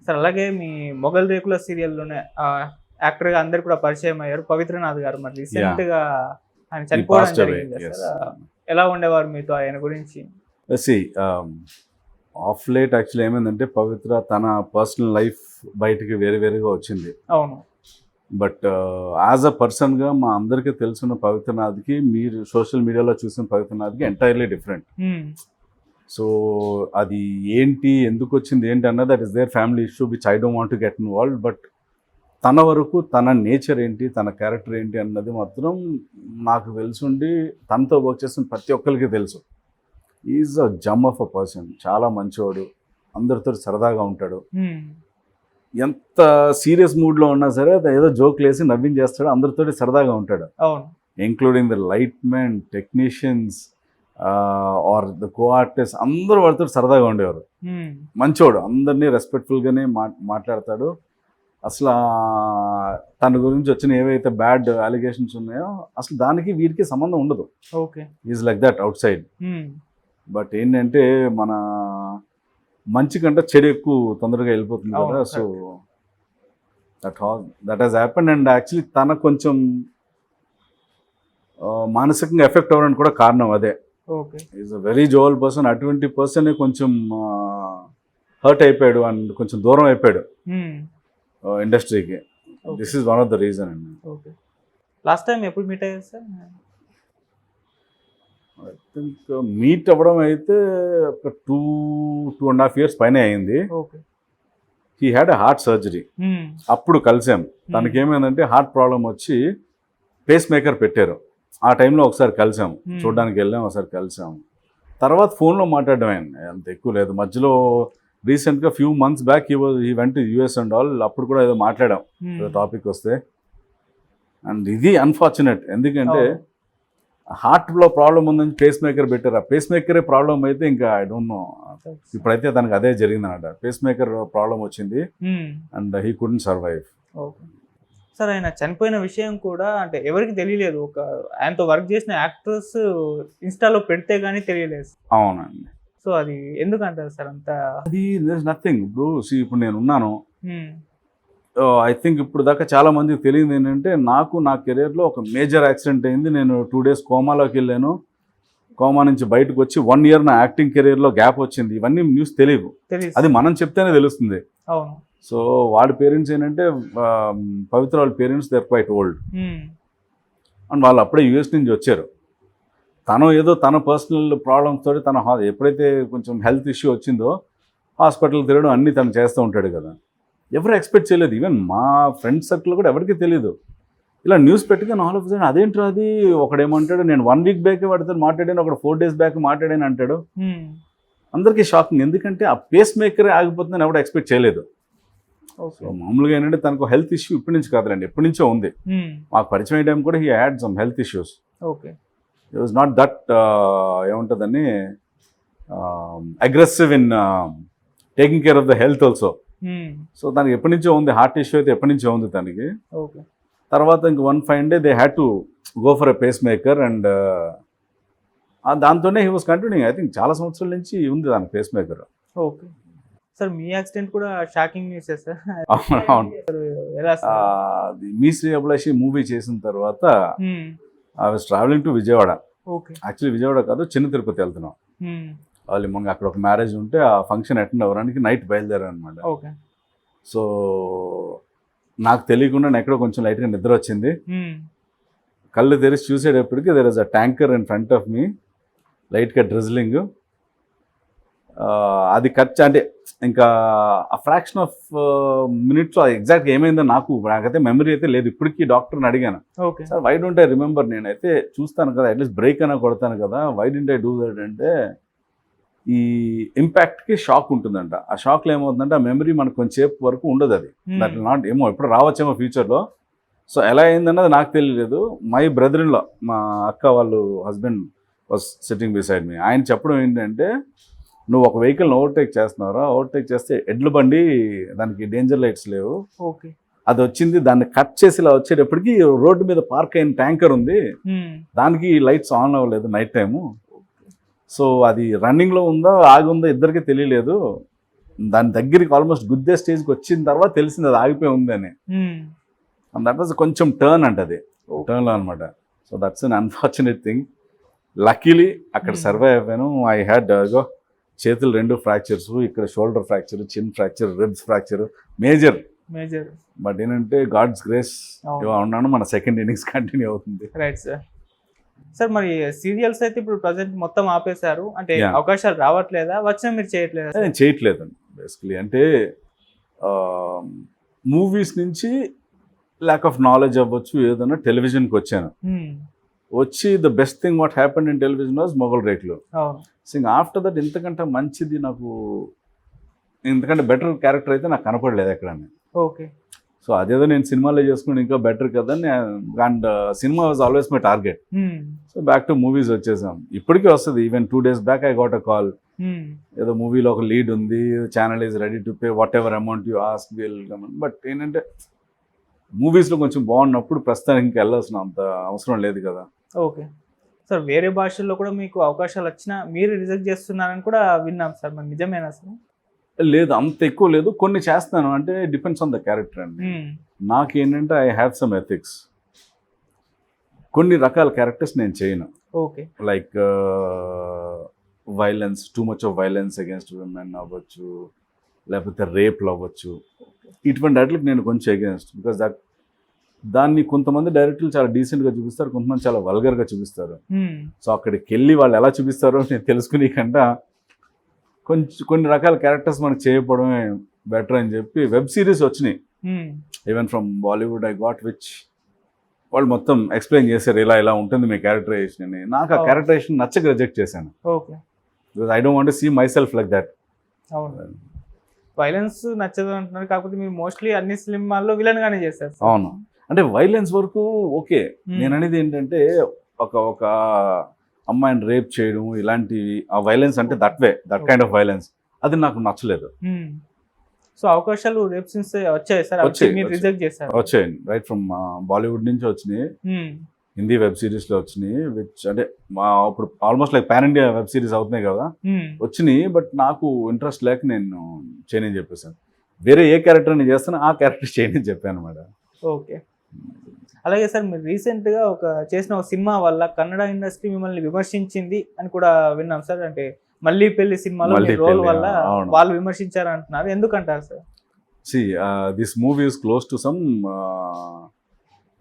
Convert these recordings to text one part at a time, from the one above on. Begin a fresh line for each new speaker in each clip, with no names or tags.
Sir అలాగే మీ మొగల్ రేకుల సీరియల్లోనే యాక్టర్గా అందరు కూడా పరిచయం అయ్యారు పవిత్రనాథ్ గారు. మరి రీసెంట్గా ఆయన చనిపోవడం జరిగింది సార్. ఎలా ఉండేవారు మీతో ఆయన గురించి?
ఆఫ్ లేట్ యాక్చువల్లీ ఏమైందంటే పవిత్ర తన పర్సనల్ లైఫ్ బయటికి వేరేగా వచ్చింది.
అవును.
బట్ యాజ్ అ పర్సన్గా మా అందరికీ తెలుసున్న పవిత్రనాథ్కి, మీరు సోషల్ మీడియాలో చూసిన పవిత్రనాథ్కి ఎంటైర్లీ డిఫరెంట్. సో అది ఏంటి, ఎందుకు వచ్చింది ఏంటి అన్నది that is their family issue which I don't want to get involved. But తన వరకు తన నేచర్ ఏంటి, తన క్యారెక్టర్ ఏంటి అన్నది మాత్రం నాకు తెలుసుండి తనతో వర్క్ చేస్తున్న ప్రతి ఒక్కరికి తెలుసు. Is a Jammu of a person. చాలా మంచివాడు, అందరితో సరదాగా ఉంటాడు. ఎంత సీరియస్ మూడ్లో ఉన్నా సరే ఏదో జోక్లు వేసి నవ్వించేస్తాడు, అందరితో సరదాగా ఉంటాడు. Including the light man, technicians or the co artist, అందరూ వాడితో సరదాగా ఉండేవారు. మంచోడు, అందరినీ రెస్పెక్ట్ఫుల్గానే మాట్లాడతాడు. అసలు తన గురించి వచ్చిన ఏవైతే బ్యాడ్ అలిగేషన్స్ ఉన్నాయో అసలు దానికి వీరికి సంబంధం ఉండదు. Is like that outside. But ఏంటంటే మన మంచి కంటే చెడు ఎక్కువ తొందరగా వెళ్ళిపోతుంది కదా. So that has happened. And actually తన కొంచెం మానసికంగా ఎఫెక్ట్ అవ్వడానికి కూడా కారణం అదే. Is a very jovial person. అటువంటి పర్సన్ కొంచెం హర్ట్ అయిపోయాడు అండ్ కొంచెం దూరం అయిపోయాడు ఇండస్ట్రీకి. This is one of the reason అండి.
లాస్ట్ టైం ఎప్పుడు మీట్ అయ్యారు సార్?
ఐ థింక్ మీట్ అవ్వడం అయితే ఒక 2.5 years పైన అయింది. He had a heart surgery. అప్పుడు కలిసాం. తనకేమైందంటే హార్ట్ ప్రాబ్లం వచ్చి పేస్ మేకర్ పెట్టారు. ఆ టైంలో ఒకసారి కలిసాము, చూడడానికి వెళ్ళాం, ఒకసారి కలిసాము. తర్వాత ఫోన్లో మాట్లాడడం అయింది, అంత ఎక్కువ లేదు. మధ్యలో రీసెంట్గా few months back he went to US and all. అప్పుడు కూడా ఏదో మాట్లాడాం టాపిక్ వస్తే. అండ్ ఇది అన్ఫార్చునేట్, ఎందుకంటే హార్ట్లో ప్రాబ్లం ఉందని పేస్ మేకర్ పెట్టారు. ఆ పేస్ మేకరే ప్రాబ్లం అయితే ఇంకా ఐ డోంట్ నో. ఇప్పుడైతే తనకు అదే జరిగింది అన్నమాట. పేస్ మేకర్ ప్రాబ్లం వచ్చింది and he couldn't survive.
Sir ఆయన చనిపోయిన విషయం కూడా అంటే ఎవరికి తెలియలేదు. ఒక ఆయనతో వర్క్ చేసిన యాక్టర్స్ ఇన్స్టాలో పెడితే గానీ తెలియలేదు.
అవునండి.
సో అది ఎందుకంటారు సార్ అంత?
అది నథింగ్. ఇప్పుడు నేను ఉన్నాను. ఐ థింక్ ఇప్పుడు దాకా చాలా మందికి తెలియదు ఏంటంటే, నాకు నా కెరీర్లో ఒక మేజర్ యాక్సిడెంట్ అయింది. నేను 2 days కోమాలోకి వెళ్ళాను. కోమా నుంచి బయటకు వచ్చి 1 year నా యాక్టింగ్ కెరీర్లో గ్యాప్ వచ్చింది. ఇవన్నీ న్యూస్ తెలియదు, అది మనం చెప్తేనే తెలుస్తుంది. సో వాడి పేరెంట్స్ ఏంటంటే, పవిత్ర వాళ్ళ parents they are quite old and వాళ్ళు అప్పుడే యూఎస్ నుంచి వచ్చారు. తను ఏదో తన పర్సనల్ ప్రాబ్లమ్స్ తోటి తన ఎప్పుడైతే కొంచెం హెల్త్ ఇష్యూ వచ్చిందో హాస్పిటల్ తిరగడం అన్నీ తను చేస్తూ ఉంటాడు కదా. ఎవరు ఎక్స్పెక్ట్ చేయలేదు. ఈవెన్ మా ఫ్రెండ్స్ సర్కిల్ కూడా ఎవరికి తెలియదు. ఇలా న్యూస్ పెట్టిగా ఆల్ ఆఫ్ సడన్ అదేంటో అది ఒకడేమంటాడు, నేను 1 week బ్యాక్ వాడితో మాట్లాడాను, ఒకడు 4 days బ్యాక్ మాట్లాడాను అంటాడు. అందరికీ షాకింగ్, ఎందుకంటే ఆ పేస్ మేకరే ఆగిపోతుందని ఎవడు ఎక్స్పెక్ట్ చేయలేదు. సో మామూలుగా ఏంటంటే తనకు హెల్త్ ఇష్యూ ఇప్పటి నుంచి కాదులేండి, ఎప్పటి నుంచో ఉంది. మాకు పరిచయం అయ్యే టైం కూడా he had some health issues. It was not that ఏముంటుందని aggressive in taking care of the health also. So తనకి ఎప్పటి నుంచో ఉంది, హార్ట్ ఇష్యూ అయితే ఎప్పటి నుంచో ఉంది తనకి. తర్వాత ఇంక 1 fine day they had to go for a pacemaker and దాంతోనే he was continuing. I think చాలా సంవత్సరాల నుంచి ఉంది దాని పేస్ మేకర్.
ఓకే సార్, మీ యాక్సిడెంట్ కూడా షాకింగ్ న్యూస్ సార్.
అవును. మీ శ్రీ అభిలాషి మూవీ చేసిన తర్వాత I was travelling to Vijayawada. Actually Vijayawada కాదు, చిన్న తిరుపతి వెళ్తున్నాం. వాళ్ళు మొన్న అక్కడ ఒక మ్యారేజ్ ఉంటే ఆ ఫంక్షన్ అటెండ్ అవ్వడానికి నైట్ బయలుదేరారు అనమాట. సో నాకు తెలియకుండా ఎక్కడో కొంచెం లైట్గా నిద్ర వచ్చింది. కళ్ళు తెరిచి చూసేటప్పటికి there is a tanker in front of me, లైట్గా డ్రిజ్లింగ్. అది ఖర్చు అంటే ఇంకా ఆ ఫ్రాక్షన్ ఆఫ్ మినిట్స్లో ఎగ్జాక్ట్గా ఏమైందో నాకైతే మెమరీ అయితే లేదు. ఇప్పటికీ డాక్టర్ని అడిగాను, sir why don't I remember, నేనైతే చూస్తాను కదా, అట్లీస్ట్ బ్రేక్ అయినా కొడతాను కదా, why don't I do that అంటే, ఈ ఇంపాక్ట్కి షాక్ ఉంటుందంట. ఆ షాక్లో ఏమవుతుందంటే ఆ మెమరీ మనకు కొంచెంసేపు వరకు ఉండదు. అది దట్ నాట్ ఏమో ఎప్పుడు రావచ్చేమో ఫ్యూచర్లో. సో ఎలా అయిందన్నది నాకు తెలియలేదు. మై బ్రదర్ ఇన్ లా, మా అక్క వాళ్ళు husband was sitting beside me. ఆయన చెప్పడం ఏంటంటే, నువ్వు ఒక వెహికల్ని ఓవర్టేక్ చేస్తున్నారా, ఓవర్టేక్ చేస్తే ఎడ్ల బండి దానికి డేంజర్ లైట్స్ లేవు, అది వచ్చింది, దాన్ని కట్ చేసి ఇలా వచ్చేటప్పటికి రోడ్డు మీద పార్క్ అయిన ట్యాంకర్ ఉంది, దానికి లైట్స్ ఆన్ అవ్వలేదు నైట్ టైము. సో అది రన్నింగ్లో ఉందా ఆగి ఉందా ఇద్దరికి తెలియలేదు, దాని దగ్గరికి ఆల్మోస్ట్ గుద్దే స్టేజ్కి వచ్చిన తర్వాత తెలిసింది అది ఆగిపోయి ఉందని. అండ్ దట్ వాజ్ కొంచెం టర్న్ అంటది, టర్న్లో అనమాట. So that's an unfortunate thing. Luckily అక్కడ సర్వైవ్ అయిపోయాను. ఐ హ్యాడ్ చేతులు 2 ఫ్రాక్చర్స్, ఇక్కడ షోల్డర్ ఫ్రాక్చర్, చిన్ fracture, ribs fracture, major. But ఏంటంటే గాడ్స్ గ్రేస్ ఉన్నాను, మన సెకండ్ ఇన్నింగ్స్ కంటిన్యూ అవుతుంది.
Right sir. సార్ మరి సీరియల్స్ అయితే ఇప్పుడు ప్రజెంట్ మొత్తం ఆపేశారు, అంటే
Yeah.
అవకాశాలు రావట్లేదా, వచ్చినా మీరు చేయట్లేదా?
నేను చేయట్లేదండి బేసికలీ. అంటే మూవీస్ నుంచి ల్యాక్ ఆఫ్ నాలెడ్జ్ అవ్వచ్చు, ఏదైనా టెలివిజన్కి వచ్చాను. వచ్చి the best thing what happened in television was Mogali Rekulu.
అవును.
సింగ్ ఆఫ్టర్ దట్ ఇంతకంటే మంచిది నాకు, ఇంతకంటే బెటర్ క్యారెక్టర్ అయితే నాకు కనపడలేదు ఎక్కడ.
ఓకే.
సో అదేదో నేను సినిమాలో చేసుకుని ఇంకా బెటర్ కదా, and cinema was always my target. So back to movies వచ్చేసాం. ఇప్పటికీ వస్తుంది. Even 2 days back I got a call, ఏదో మూవీలో ఒక లీడ్ ఉంది, channel is ready to pay what ever amount you ask will come. But ఏంటంటే మూవీస్లో కొంచెం బాగున్నప్పుడు ప్రస్తుతానికి ఇంకా వెళ్ళాల్సిన అంత అవసరం లేదు కదా.
Okay sir. వేరే భాషల్లో కూడా మీకు అవకాశాలు వచ్చినా మీరు రిజెక్ట్ చేస్తున్నారని కూడా విన్నాం సార్, మరి నిజమేనా సార్?
లేదు, అంత ఎక్కువ లేదు. కొన్ని చేస్తాను, అంటే డిపెండ్స్ ఆన్ ద క్యారెక్టర్ అండి. నాకేంటంటే ఐ హ్యావ్ సమ్ ఎథిక్స్. కొన్ని రకాల క్యారెక్టర్స్ నేను చేయను.
Okay.
Like violence, too much of violence against women అవ్వచ్చు, లేకపోతే రేప్లు అవ్వచ్చు, ఇటువంటి వాటికి నేను కొంచెం అగేన్స్ట్. బికాస్ దాన్ని కొంతమంది డైరెక్టర్లు చాలా డీసెంట్గా చూపిస్తారు, కొంతమంది చాలా వల్గర్గా చూపిస్తారు. సో అక్కడికి వెళ్ళి వాళ్ళు ఎలా చూపిస్తారో నేను తెలుసుకునే కంటే కొన్ని రకాల క్యారెక్టర్స్ మనకు చేయకపోవడమే బెటర్ అని చెప్పి వెబ్ సిరీస్ వచ్చినాయి. Even from Bollywood I got, which వాళ్ళు మొత్తం ఎక్స్ప్లెయిన్ చేశారు ఇలా ఇలా ఉంటుంది మీ క్యారెక్టరైజేషన్ అని. నాకు ఆ క్యారెక్టరైజేషన్ నచ్చక రిజెక్ట్ చేశాను.
Okay.
Because I don't want to see myself like that.
అవును, వైలెన్స్ నచ్చదు అంటున్నారు, కాకపోతే మీరు మోస్ట్లీ అన్ని సినిమాల్లో విలన్ గానే చేస్తారు.
అవును, అంటే వైలెన్స్ వరకు ఓకే. నేను అనేది ఏంటంటే ఒక అమ్మాయిని రేప్ చేయడం ఇలాంటివి, ఆ వైలెన్స్ అంటే దట్ కైండ్ ఆఫ్ వైలెన్స్, అది నాకు నచ్చలేదు.
సో అవకాశాలు రేప్ సీన్స్ వచ్చాయి సార్, మీరు రిజెక్ట్ చేశారు?
వచ్చాయండి, రైట్ ఫ్రమ్ బాలీవుడ్ నుంచి వచ్చినాయి, హిందీ వెబ్ సిరీస్లో వచ్చినాయి, విచ్ అంటే ఇప్పుడు almost like pan India web series అవుతున్నాయి కదా, వచ్చినాయి. బట్ నాకు ఇంట్రెస్ట్ లేక నేను చేయనని చెప్పేసాను. వేరే ఏ క్యారెక్టర్ నేను చేస్తానో ఆ క్యారెక్టర్ చేయనని చెప్పాను అనమాట.
ఓకే. అలాగే సార్, మీరు రీసెంట్గా చేసిన ఒక సినిమా వల్ల కన్నడ ఇండస్ట్రీ మిమ్మల్ని విమర్శించింది అని కూడా విన్నాం సార్. అంటే మళ్ళీ పెళ్లి సినిమాలో రోల్ వల్ల వాళ్ళు విమర్శించారు అంటున్నారు, ఎందుకంటారు sir?
This movie is close to some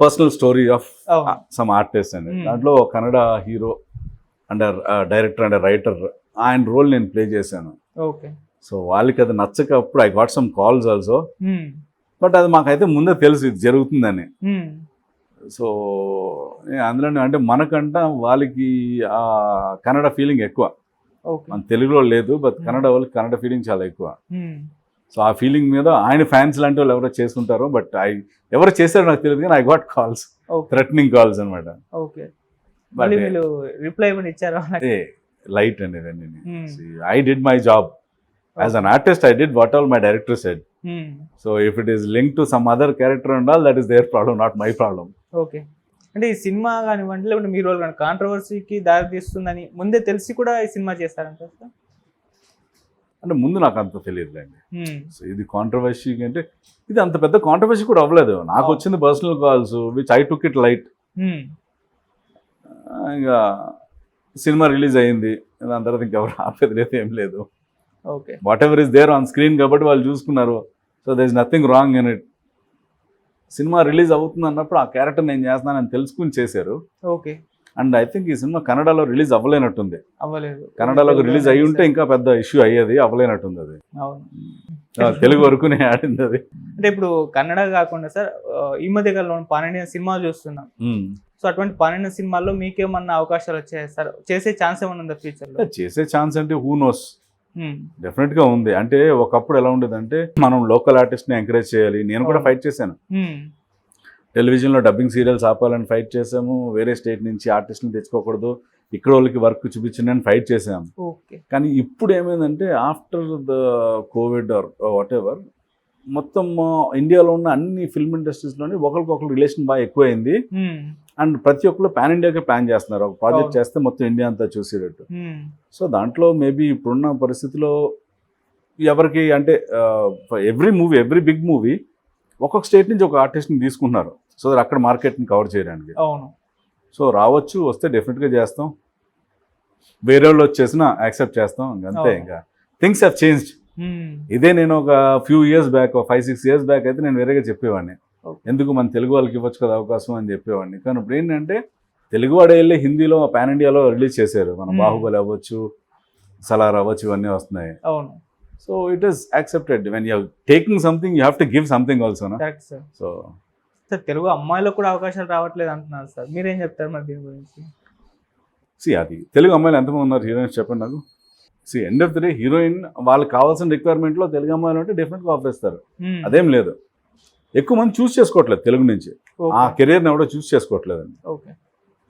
personal story of some artist అండి. దాంట్లో Kannada hero and director and writer, ఆయన రోల్ నేను ప్లే చేశాను.
ఓకే.
సో వాళ్ళకి అది నచ్చక అప్పుడు I got some calls also. But అది మాకైతే ముందే తెలుసు ఇది జరుగుతుందని. సో అందులో అంటే మనకంట వాళ్ళకి ఆ కన్నడ ఫీలింగ్ ఎక్కువ, మన తెలుగులో లేదు. బట్ కన్నడ వాళ్ళకి కన్నడ ఫీలింగ్ చాలా ఎక్కువ. సో ఆ ఫీలింగ్ మీద ఆయన ఫ్యాన్స్ లాంటి వాళ్ళు ఎవరో చేసుకుంటారో, బట్ ఎవరు చేశారో నాకు తెలియదు, కానీ I got calls, threatening calls అనమాట.
రిప్లై ఇచ్చారా?
లైట్ అండి ఇవన్నీ. I did my job as an artist, I did what all my director said. So if it is link to some other character and all, that is there problem, not my problem.
Okay. అంటే ఈ cinema కానివ్వండి, లేకుంటే మీ role కానీ కాంట్రవర్సీకి దారి తీస్తుందని ముందే తెలిసి కూడా ఈ సినిమా చేస్తారంట సార్?
అంటే ముందు నాకు అంత తెలియదులేండి. సో ఇది కాంట్రవర్సీ అంటే ఇది అంత పెద్ద కాంట్రవర్సీ కూడా అవ్వలేదు. నాకు వచ్చింది personal calls, which I took it light. ఇంకా సినిమా రిలీజ్ అయ్యింది, దాని తర్వాత ఇంకెవరు ఆపేది లేదు, ఏం లేదు.
Okay.
Whatever is there on screen కాబట్టి వాళ్ళు చూసుకున్నారు. So there is nothing wrong in it. Cinema release అవుతుంది అన్నప్పుడు ఆ క్యారెక్టర్ నేను చేస్తున్నానని తెలుసుకుని చేశారు.
ఓకే.
అండ్ ఐ థింక్ ఈ సినిమా కన్నడలో రిలీజ్ అవ్వలేనట్టుంది.
అవ్వలేదు.
కన్నడలో రిలీజ్ అయ్యి ఉంటే ఇంకా పెద్ద ఇష్యూ అయ్యేది, అవ్వలేనట్టుంది. అది తెలుగు వరకునే ఆడింది అది.
అంటే ఇప్పుడు కన్నడ కాకుండా సార్, ఈ మధ్య కాలంలో పాన్ ఇండియన్ సినిమాలు చూస్తున్నాం. సో అటువంటి పాన్ ఇండియన్ సినిమాల్లో మీకేమన్నా అవకాశాలు వచ్చాయి సార్? చేసే ఛాన్స్ ఏమన్నా ఉందా ఫ్యూచర్లో? చేసే
ఛాన్స్ అంటే హూ నోస్, డెఫినెట్ గా ఉంది. అంటే ఒకప్పుడు ఎలా ఉండేది అంటే మనం లోకల్ ఆర్టిస్ట్ ని ఎంకరేజ్ చేయాలి. నేను కూడా ఫైట్ చేశాను, టెలివిజన్లో డబ్బింగ్ సీరియల్స్ ఆపాలని ఫైట్ చేసాము. వేరే స్టేట్ నుంచి ఆర్టిస్ట్ని తెచ్చుకోకూడదు, ఇక్కడ వాళ్ళకి వర్క్ చూపించండి అని ఫైట్ చేసాము. కానీ ఇప్పుడు ఏమైందంటే after the covid or whatever, మొత్తం ఇండియాలో ఉన్న అన్ని ఫిల్మ్ ఇండస్ట్రీస్లోని ఒకరికొకరు రిలేషన్ బాగా ఎక్కువైంది. అండ్ ప్రతి ఒక్కరు పాన్ ఇండియాకే ప్లాన్ చేస్తున్నారు. ఒక ప్రాజెక్ట్ చేస్తే మొత్తం ఇండియా అంతా చూసేటట్టు. సో దాంట్లో మేబీ ఇప్పుడున్న పరిస్థితిలో ఎవరికి అంటే ఎవ్రీ బిగ్ మూవీ ఒక్కొక్క స్టేట్ నుంచి ఒక ఆర్టిస్ట్ని తీసుకుంటున్నారు సో దట్ అక్కడ మార్కెట్ని కవర్ చేయడానికి.
అవును.
సో రావచ్చు, వస్తే డెఫినెట్గా చేస్తాం, వేరే వాళ్ళు వచ్చేసినా యాక్సెప్ట్ చేస్తాం, అంతే. ఇంకా థింగ్స్ హ్యావ్ చేంజ్డ్. ఇదే నేను ఒక few years back, 5-6 years back అయితే నేను వేరేగా చెప్పేవాడిని, ఎందుకు మన తెలుగు వాళ్ళకి ఇవ్వచ్చు కదా అవకాశం అని చెప్పేవాడిని. కానీ ఇప్పుడు ఏంటంటే తెలుగు వాడే వెళ్ళి హిందీలో పాన్ ఇండియాలో రిలీజ్ చేశారు. మన బాహుబలి అవ్వచ్చు, సలార్ అవ్వచ్చు, ఇవన్నీ వస్తున్నాయి.
అవును.
So it is accepted. When you taking something you have to give something also.
Correct sir.
So
sir Telugu అమ్మాయిలకు కూడా అవకాశాలు రావట్లేదు అంటున్నారు సార్, మీరేం చెప్తారు మరి దీని గురించి?
అది తెలుగు అమ్మాయిలు ఎంతమంది ఉన్నారు హీరోయిన్స్ చెప్పండి నాకు. End of the day heroine వాళ్ళకి కావాల్సిన రిక్వైర్మెంట్లో తెలుగు అమ్మాయిలు ఉంటే డెఫినెట్గా ఆఫర్ అదేం లేదు. ఎక్కువ మంది చూస్ చేసుకోవట్లేదు తెలుగు నుంచి, ఆ కెరీర్ని ఎవడో చూస్ చేసుకోవట్లేదండి.
ఓకే.